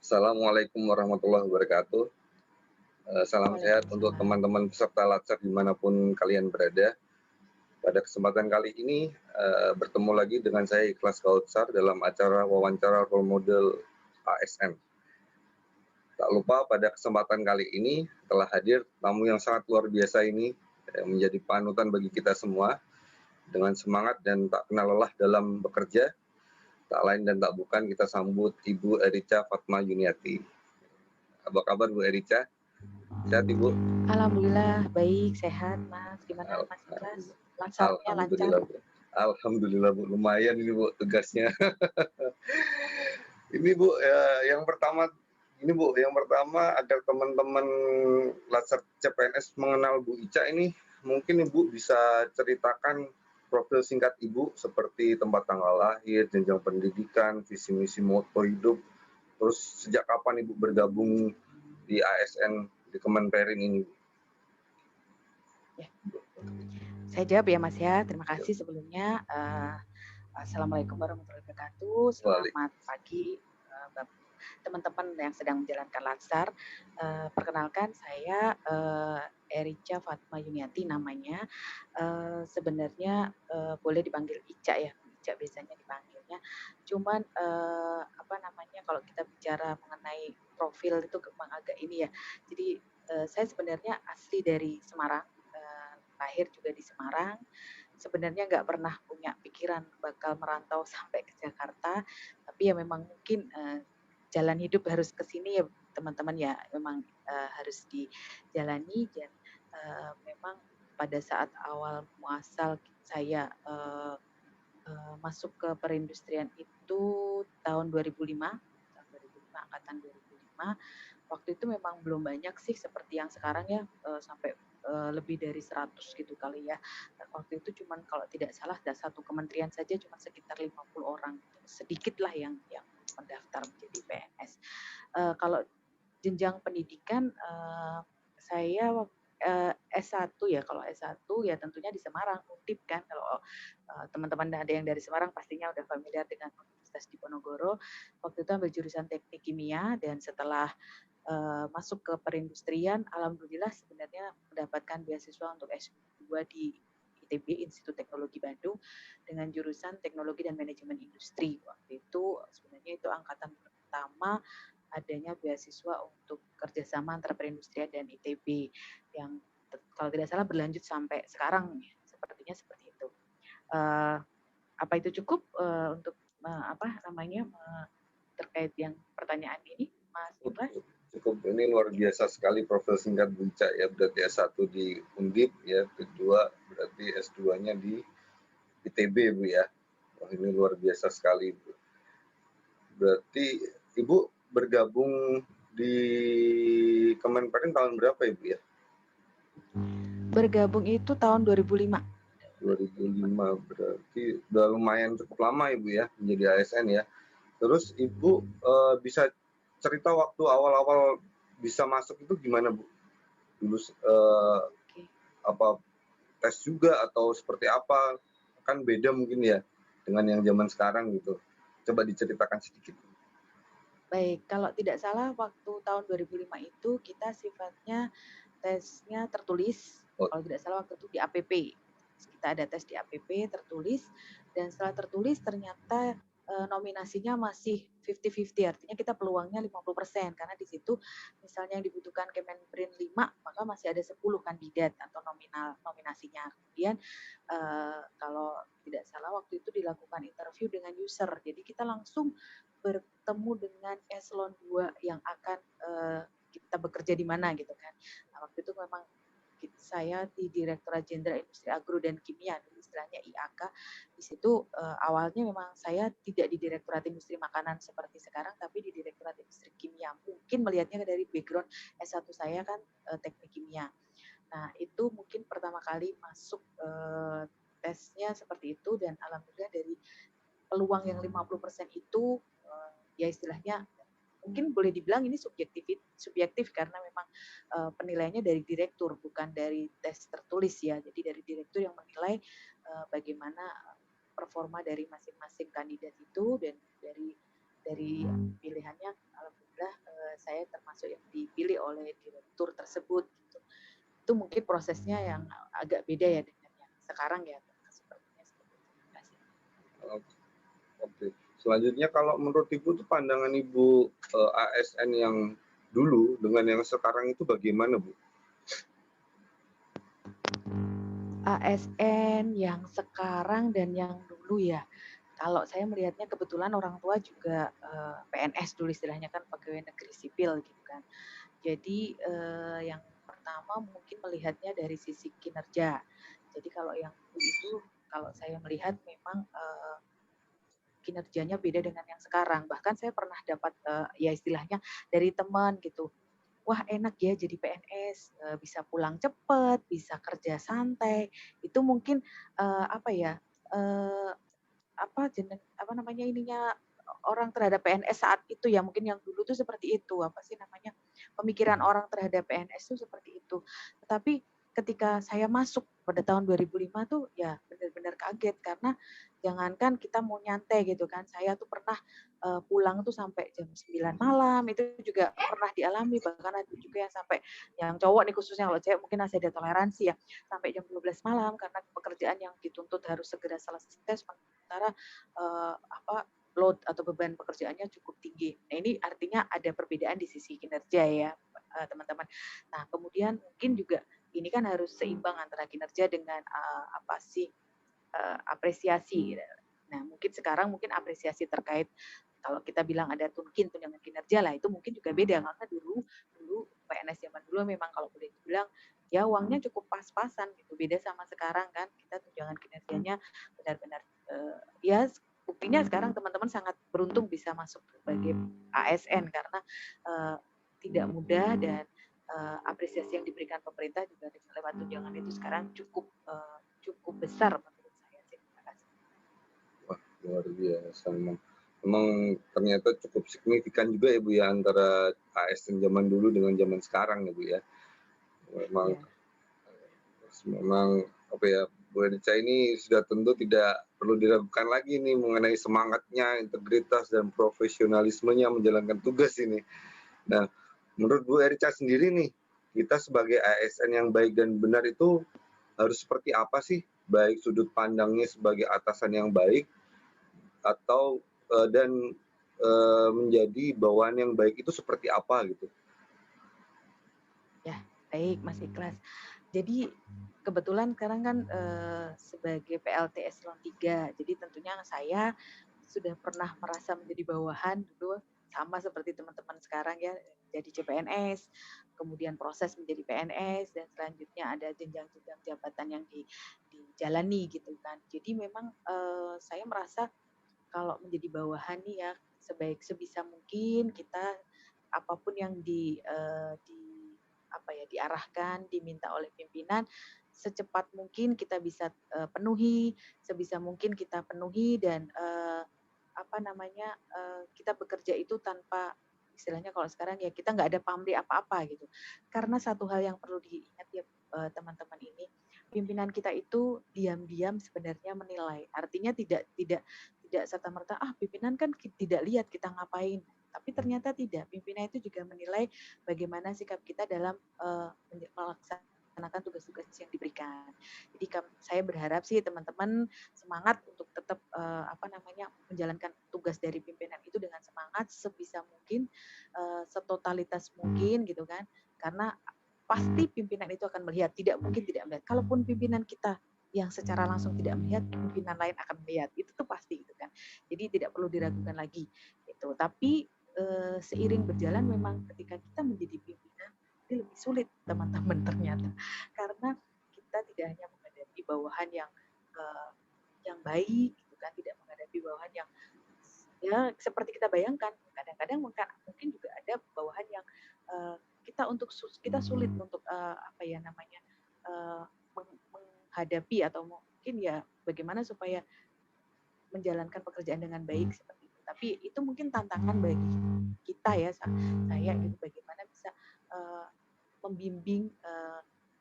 Assalamualaikum warahmatullahi wabarakatuh. Salam sehat untuk Waalaikumsalam. teman-teman peserta Latsar dimanapun kalian berada. Pada kesempatan kali ini, bertemu lagi dengan saya Ikhlas Kautsar dalam acara wawancara role model ASN. Tak lupa pada kesempatan kali ini telah hadir tamu yang sangat luar biasa ini, menjadi panutan bagi kita semua dengan semangat dan tak kenal lelah dalam bekerja. Tak lain dan tak bukan kita sambut Ibu Erica Fatma Yuniati. Apa kabar Bu Erica? Sehat Ibu? Alhamdulillah baik, sehat Mas. Gimana Mas Ikhlas? Lancarnya lancar? Alhamdulillah Bu. Alhamdulillah Bu, lumayan ini Bu tugasnya. Ini Bu, yang pertama agar teman-teman Latsar CPNS mengenal Bu Ica ini, mungkin Ibu bisa ceritakan profil singkat Ibu seperti tempat tanggal lahir, jenjang pendidikan, visi misi moto hidup, terus sejak kapan Ibu bergabung di ASN di Kemenperin ini. Ya. Saya jawab ya Mas ya. Terima kasih sebelumnya. Assalamualaikum warahmatullahi wabarakatuh. Selamat pagi teman-teman yang sedang menjalankan Latsar. Perkenalkan saya Erica Fatma Yuniati namanya. Sebenarnya boleh dipanggil Ica ya. Ica biasanya dipanggilnya. Cuman kalau kita bicara mengenai profil itu memang agak ini ya. Jadi saya sebenarnya asli dari Semarang, lahir juga di Semarang. Sebenarnya nggak pernah punya pikiran bakal merantau sampai ke Jakarta, tapi ya memang mungkin jalan hidup harus ke sini ya teman-teman ya, memang harus dijalani dan memang pada saat awal muasal saya masuk ke perindustrian itu tahun 2005, angkatan 2005. Waktu itu memang belum banyak sih seperti yang sekarang ya, sampai lebih dari 100 gitu kali ya. Waktu itu cuman kalau tidak salah satu kementerian saja cuma sekitar 50 orang, sedikit lah yang mendaftar menjadi PNS. Kalau jenjang pendidikan, saya S1 ya, kalau S1 ya tentunya di Semarang, Undip kan. Kalau teman-teman ada yang dari Semarang pastinya udah familiar dengan Universitas Diponegoro. Waktu itu ambil jurusan teknik kimia dan setelah masuk ke perindustrian, alhamdulillah sebenarnya mendapatkan beasiswa untuk S2 di ITB, Institut Teknologi Bandung, dengan jurusan teknologi dan manajemen industri. Waktu itu sebenarnya itu angkatan pertama adanya beasiswa untuk kerjasama antara perindustrian dan ITB yang kalau tidak salah berlanjut sampai sekarang, sepertinya seperti itu. Apa itu cukup untuk terkait yang pertanyaan ini, Mas Ikhlas? Cukup, ini luar biasa sekali profil singkat Bu Ica ya, berarti S1 di Undip ya, kedua berarti S2-nya di ITB Bu ya. Wah, ini luar biasa sekali Bu. Berarti Ibu bergabung di Kemenperin tahun berapa Ibu ya? Bergabung itu tahun 2005. 2005, berarti udah lumayan cukup lama Ibu ya menjadi ASN ya. Terus Ibu bisa cerita waktu awal-awal bisa masuk itu gimana Bu? Dulu apa tes juga atau seperti apa? Kan beda mungkin ya dengan yang zaman sekarang gitu. Coba diceritakan sedikit. Baik, kalau tidak salah waktu tahun 2005 itu kita sifatnya tesnya tertulis. Kalau tidak salah waktu itu di APP. Kita ada tes di APP tertulis dan setelah tertulis ternyata nominasinya masih 50-50, artinya kita peluangnya 50% karena di situ misalnya yang dibutuhkan Kemenperin 5, maka masih ada 10 kandidat atau nominasinya. Kemudian kalau tidak salah waktu itu dilakukan interview dengan user, jadi kita langsung bertemu dengan eselon 2 yang akan kita bekerja di mana gitu kan. Nah, waktu itu memang saya di Direktorat Jenderal Industri Agro dan Kimia, istilahnya IAK. Di situ awalnya memang saya tidak di Direktorat Industri Makanan seperti sekarang, tapi di Direktorat Industri Kimia. Mungkin melihatnya dari background S1 saya kan teknik kimia. Nah, itu mungkin pertama kali masuk tesnya seperti itu dan alhamdulillah dari peluang yang 50% itu ya istilahnya mungkin boleh dibilang ini subjektif karena memang penilaiannya dari direktur bukan dari tes tertulis ya. Jadi dari direktur yang menilai bagaimana performa dari masing-masing kandidat itu dan dari dari pilihannya alhamdulillah saya termasuk yang dipilih oleh direktur tersebut gitu. Itu mungkin prosesnya yang agak beda ya dengan yang sekarang ya. Sepertinya seperti itu. Terima kasih. Oke. Selanjutnya kalau menurut Ibu itu pandangan Ibu ASN yang dulu dengan yang sekarang itu bagaimana, Bu? ASN yang sekarang dan yang dulu ya. Kalau saya melihatnya kebetulan orang tua juga PNS dulu istilahnya kan pegawai negeri sipil gitu kan. Jadi yang pertama mungkin melihatnya dari sisi kinerja. Jadi kalau yang dulu itu kalau saya melihat memang kinerjanya beda dengan yang sekarang. Bahkan saya pernah dapat ya istilahnya dari teman gitu. Wah enak ya jadi PNS, bisa pulang cepat, bisa kerja santai. Itu mungkin apa ya? eh, apa namanya ininya orang terhadap PNS saat itu ya mungkin yang dulu tuh seperti itu apa sih namanya pemikiran orang terhadap PNS tuh seperti itu. Tetapi ketika saya masuk pada tahun 2005 tuh ya benar-benar kaget karena jangankan kita mau nyantai gitu kan. Saya tuh pernah pulang tuh sampai jam 9 malam itu juga pernah dialami bahkan ada juga yang sampai yang cowok nih khususnya kalau cewek mungkin masih ada toleransi ya sampai jam 12 malam karena pekerjaan yang dituntut harus segera selesai sementara apa load atau beban pekerjaannya cukup tinggi. Nah ini artinya ada perbedaan di sisi kinerja ya teman-teman. Nah kemudian mungkin juga ini kan harus seimbang antara kinerja dengan apa sih apresiasi. Nah mungkin sekarang mungkin apresiasi terkait kalau kita bilang ada tunjangan kinerja lah itu mungkin juga beda karena dulu PNS zaman dulu memang kalau boleh dibilang ya uangnya cukup pas-pasan gitu beda sama sekarang kan kita tunjangan kinerjanya benar-benar ya buktinya sekarang teman-teman sangat beruntung bisa masuk sebagai ASN karena tidak mudah dan apresiasi yang diberikan pemerintah juga lewat tunjangan itu sekarang cukup besar menurut saya sih. Terima kasih. Wah, luar biasa memang ternyata cukup signifikan juga ya Bu ya antara ASN zaman dulu dengan zaman sekarang ya Bu ya. Memang apa ya Bu Erica ini sudah tentu tidak perlu diragukan lagi nih mengenai semangatnya, integritas dan profesionalismenya menjalankan tugas ini. Nah, menurut Bu Erica sendiri nih, kita sebagai ASN yang baik dan benar itu harus seperti apa sih? Baik sudut pandangnya sebagai atasan yang baik atau dan menjadi bawahan yang baik itu seperti apa gitu? Ya, baik Mas Ikhlas. Jadi kebetulan sekarang kan sebagai PLT Eselon 3, jadi tentunya saya sudah pernah merasa menjadi bawahan dulu sama seperti teman-teman sekarang ya jadi CPNS, kemudian proses menjadi PNS dan selanjutnya ada jenjang-jenjang jabatan yang dijalani gitu kan. Jadi memang saya merasa kalau menjadi bawahan nih ya sebisa mungkin kita apapun yang apa ya diarahkan, diminta oleh pimpinan secepat mungkin kita bisa penuhi, sebisa mungkin kita penuhi dan apa namanya kita bekerja itu tanpa istilahnya kalau sekarang ya kita nggak ada pamrih apa-apa gitu. Karena satu hal yang perlu diingat ya teman-teman ini, pimpinan kita itu diam-diam sebenarnya menilai. Artinya tidak serta-merta pimpinan kan tidak lihat kita ngapain. Tapi ternyata tidak. Pimpinan itu juga menilai bagaimana sikap kita dalam melaksanakan tugas-tugas yang diberikan. Jadi saya berharap sih teman-teman semangat untuk tetap apa namanya menjalankan tugas dari pimpinan itu dengan semangat sebisa mungkin, setotalitas mungkin gitu kan. Karena pasti pimpinan itu akan melihat, tidak mungkin tidak melihat. Kalaupun pimpinan kita yang secara langsung tidak melihat, pimpinan lain akan melihat. Itu tuh pasti gitu kan. Jadi tidak perlu diragukan lagi gitu. Tapi seiring berjalan memang ketika kita menjadi pimpinan ini lebih sulit teman-teman ternyata karena kita tidak hanya menghadapi bawahan yang baik gitu kan tidak menghadapi bawahan yang ya seperti kita bayangkan kadang-kadang mungkin juga ada bawahan yang kita sulit untuk apa ya namanya menghadapi atau mungkin ya bagaimana supaya menjalankan pekerjaan dengan baik seperti itu. Tapi itu mungkin tantangan bagi kita ya, saya gitu bagaimana bisa membimbing,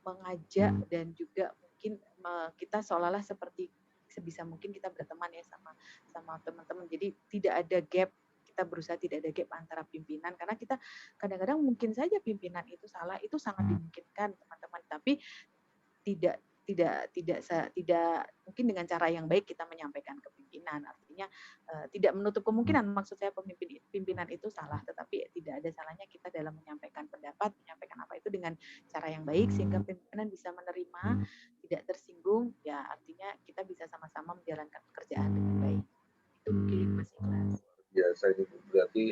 mengajak dan juga mungkin kita seolah-olah seperti sebisa mungkin kita berteman ya sama teman-teman. Jadi tidak ada gap kita berusaha tidak ada gap antara pimpinan, karena kita kadang-kadang mungkin saja pimpinan itu salah, itu sangat dimungkinkan teman-teman, tapi tidak tidak mungkin dengan cara yang baik kita menyampaikan ke pimpinan. Artinya tidak menutup kemungkinan, maksud saya pimpinan itu salah, tetapi tidak ada salahnya kita dalam menyampaikan pendapat, menyampaikan apa itu dengan cara yang baik sehingga pimpinan bisa menerima, tidak tersinggung, ya artinya kita bisa sama-sama menjalankan pekerjaan dengan baik. Itu mungkin Mas Ikhlas. Biasa ini berarti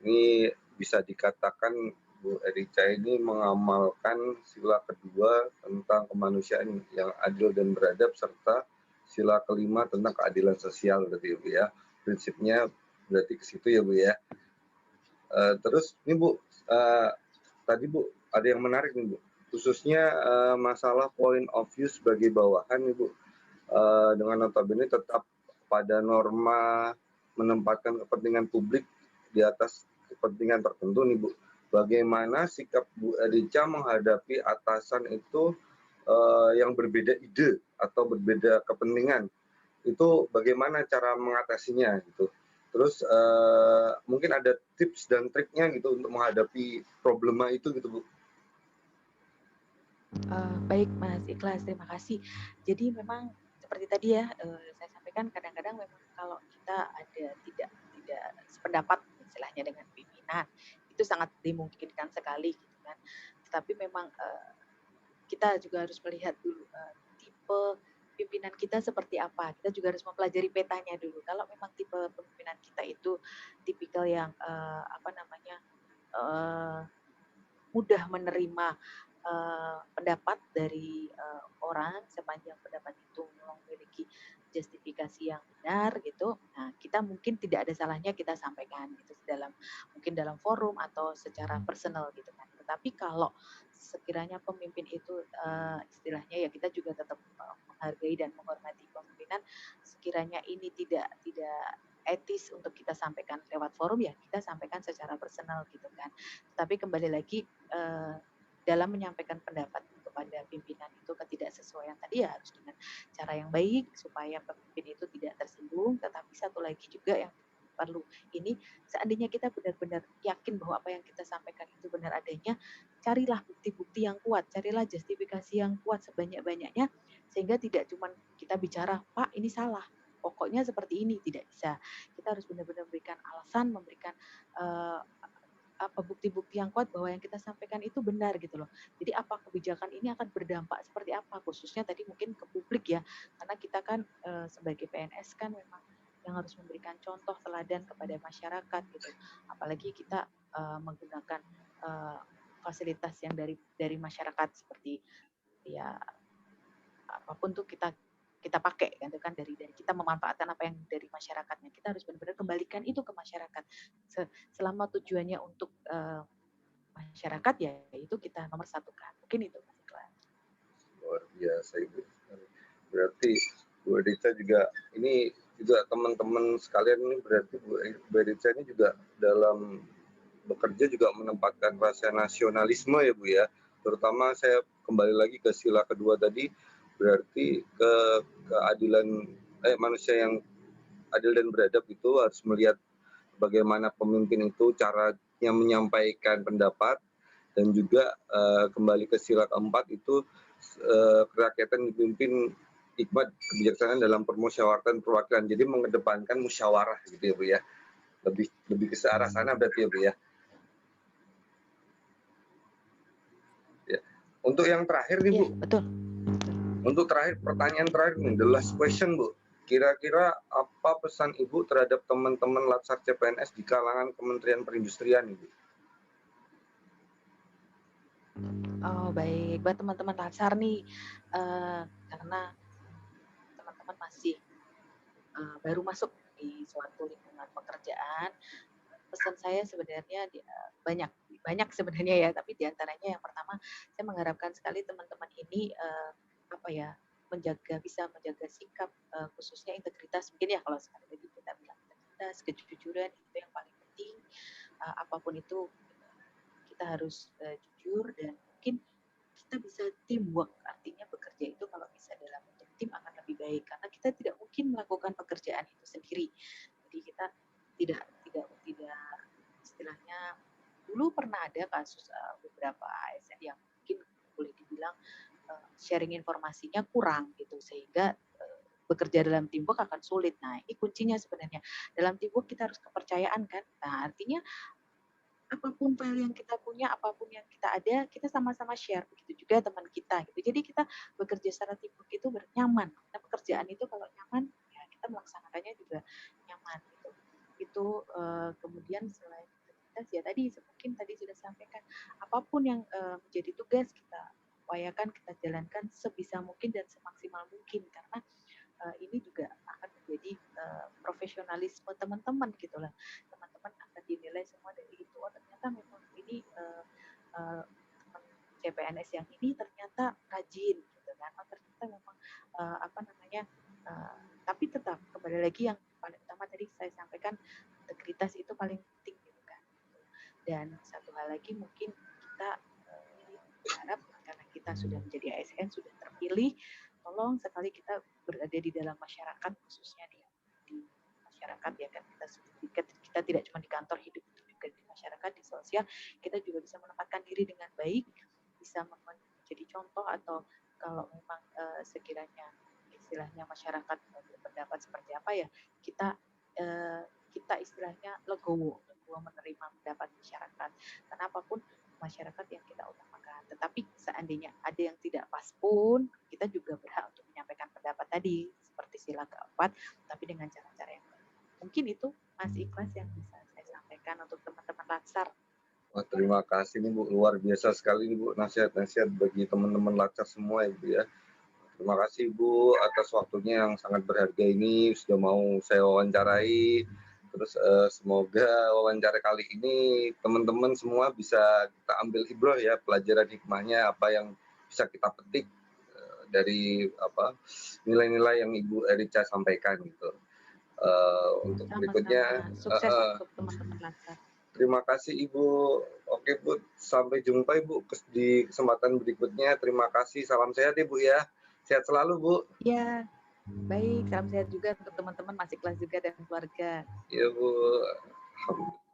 ini bisa dikatakan Bu Erica ini mengamalkan sila kedua tentang kemanusiaan yang adil dan beradab, serta sila kelima tentang keadilan sosial berarti Bu ya. Prinsipnya berarti ke situ ya Bu ya. Terus ini Bu, tadi Bu ada yang menarik nih Bu, khususnya masalah point of view sebagai bawahan nih Bu, dengan notabene tetap pada norma menempatkan kepentingan publik di atas kepentingan tertentu nih Bu. Bagaimana sikap Bu Erica menghadapi atasan itu yang berbeda ide atau berbeda kepentingan? Itu bagaimana cara mengatasinya gitu? Terus mungkin ada tips dan triknya gitu untuk menghadapi problema itu gitu Bu? Baik Mas Ikhlas, terima kasih. Jadi memang seperti tadi ya, saya sampaikan kadang-kadang memang kalau kita ada tidak sependapat istilahnya dengan pimpinan, itu sangat dimungkinkan sekali gitu kan. Tetapi memang, kita juga harus melihat dulu, tipe pimpinan kita seperti apa. Kita juga harus mempelajari petanya dulu. Kalau memang tipe pemimpinan kita itu tipikal yang, apa namanya, eee, mudah menerima pendapat dari orang sepanjang pendapat itu memiliki justifikasi yang benar gitu. Nah, kita mungkin tidak ada salahnya kita sampaikan gitu mungkin dalam forum atau secara personal gitu kan. Tetapi kalau sekiranya pemimpin itu istilahnya ya kita juga tetap menghargai dan menghormati pemimpinan. Sekiranya ini tidak etis untuk kita sampaikan lewat forum, ya kita sampaikan secara personal gitu kan. Tapi kembali lagi dalam menyampaikan pendapat kepada pimpinan itu ketidaksesuaian tadi ya harus dengan cara yang baik supaya pemimpin itu tidak tersinggung. Tetapi satu lagi juga yang perlu ini, seandainya kita benar-benar yakin bahwa apa yang kita sampaikan itu benar adanya, carilah bukti-bukti yang kuat, carilah justifikasi yang kuat sebanyak-banyaknya, sehingga tidak cuma kita bicara, Pak ini salah, pokoknya seperti ini, tidak bisa. Kita harus benar-benar memberikan alasan, memberikan bukti-bukti yang kuat bahwa yang kita sampaikan itu benar gitu loh. Jadi apa kebijakan ini akan berdampak seperti apa, khususnya tadi mungkin ke publik ya, karena kita kan sebagai PNS kan memang yang harus memberikan contoh teladan kepada masyarakat gitu. Apalagi kita menggunakan fasilitas yang dari masyarakat seperti ya apapun tuh kita pakai gitu kan, dari kita memanfaatkan apa yang dari masyarakatnya, kita harus benar-benar kembalikan itu ke masyarakat. Selama tujuannya untuk masyarakat ya itu kita nomor satukan. Mungkin itu Mas Iqbal. Luar biasa Ibu. Berarti Bu Erica juga ini juga teman-teman sekalian ini berarti Bu Erica ini juga dalam bekerja juga menempatkan rasa nasionalisme ya Bu ya. Terutama saya kembali lagi ke sila kedua tadi, berarti keadilan manusia yang adil dan beradab itu harus melihat bagaimana pemimpin itu caranya menyampaikan pendapat, dan juga kembali ke sila keempat itu kerakyatan dipimpin hikmat kebijaksanaan dalam permusyawaratan perwakilan. Jadi mengedepankan musyawarah gitu ya Bu ya. Lebih ke arah sana berarti ya Bu ya. Ya. Untuk yang terakhir nih Bu. Iya, betul. Untuk pertanyaan terakhir nih, the last question Bu. Kira-kira apa pesan Ibu terhadap teman-teman Latsar CPNS di kalangan Kementerian Perindustrian Ibu? Oh baik, buat teman-teman Latsar nih, karena teman-teman masih baru masuk di suatu lingkungan pekerjaan, pesan saya sebenarnya banyak sebenarnya ya, tapi diantaranya yang pertama saya mengharapkan sekali teman-teman ini apa ya, bisa menjaga sikap khususnya integritas, mungkin ya kalau sekali lagi kita bilang integritas, kejujuran itu yang paling penting. Apapun itu kita harus jujur, dan mungkin kita bisa teamwork, artinya bekerja itu kalau bisa dalam bentuk tim akan lebih baik, karena kita tidak mungkin melakukan pekerjaan itu sendiri. Jadi kita tidak tidak istilahnya dulu pernah ada kasus beberapa ASN yang mungkin boleh dibilang sharing informasinya kurang gitu sehingga bekerja dalam teamwork akan sulit. Nah, ini kuncinya sebenarnya. Dalam teamwork kita harus kepercayaan kan. Nah, artinya apapun file yang kita punya, apapun yang kita ada, kita sama-sama share. Begitu juga teman kita gitu. Jadi kita bekerja secara teamwork itu bernyaman. Nah, pekerjaan itu kalau nyaman, ya kita melaksanakannya juga nyaman gitu. Itu kemudian selain integritas ya tadi mungkin tadi sudah sampaikan apapun yang menjadi tugas kita upayakan kita jalankan sebisa mungkin dan semaksimal mungkin karena ini juga akan menjadi profesionalisme teman-teman gitu lah. Teman-teman akan dinilai semua dari itu. Oh ternyata memang ini teman CPNS yang ini ternyata rajin gitu kan. Oh ternyata memang apa namanya. Tapi tetap kembali lagi yang paling utama tadi saya sampaikan integritas itu paling penting gitu kan. Dan satu hal lagi mungkin kita berharap karena kita sudah menjadi ASN sudah terpilih tolong sekali kita berada di dalam masyarakat khususnya di masyarakat ya kan kita tidak cuma di kantor hidup juga di masyarakat di sosial kita juga bisa menempatkan diri dengan baik bisa menjadi contoh atau kalau memang sekiranya istilahnya masyarakat berpendapat seperti apa ya kita istilahnya legowo menerima pendapat masyarakat karena apapun masyarakat yang kita utamakan. Tetapi seandainya ada yang tidak pas pun, kita juga berhak untuk menyampaikan pendapat tadi, seperti sila keempat, tapi dengan cara-cara yang baik. Mungkin itu Mas Ikhlas yang bisa saya sampaikan untuk teman-teman Latsar. Wah, terima kasih nih Bu, luar biasa sekali nih Bu, nasihat-nasihat bagi teman-teman Latsar semua ya Bu ya. Terima kasih Bu atas waktunya yang sangat berharga ini, sudah mau saya wawancarai. Terus semoga wawancara kali ini teman-teman semua bisa kita ambil ibroh ya, pelajaran hikmahnya apa yang bisa kita petik dari apa nilai-nilai yang Ibu Erica sampaikan gitu. Untuk berikutnya, sukses untuk teman-teman Latsar. Terima kasih Ibu. Oke Bu, sampai jumpa Ibu di kesempatan berikutnya. Terima kasih, salam sehat Ibu ya. Sehat selalu Bu. Iya. Baik, salam sehat juga untuk teman-teman Mas Ikhlas juga dan keluarga. Iya Bu. Alhamdulillah.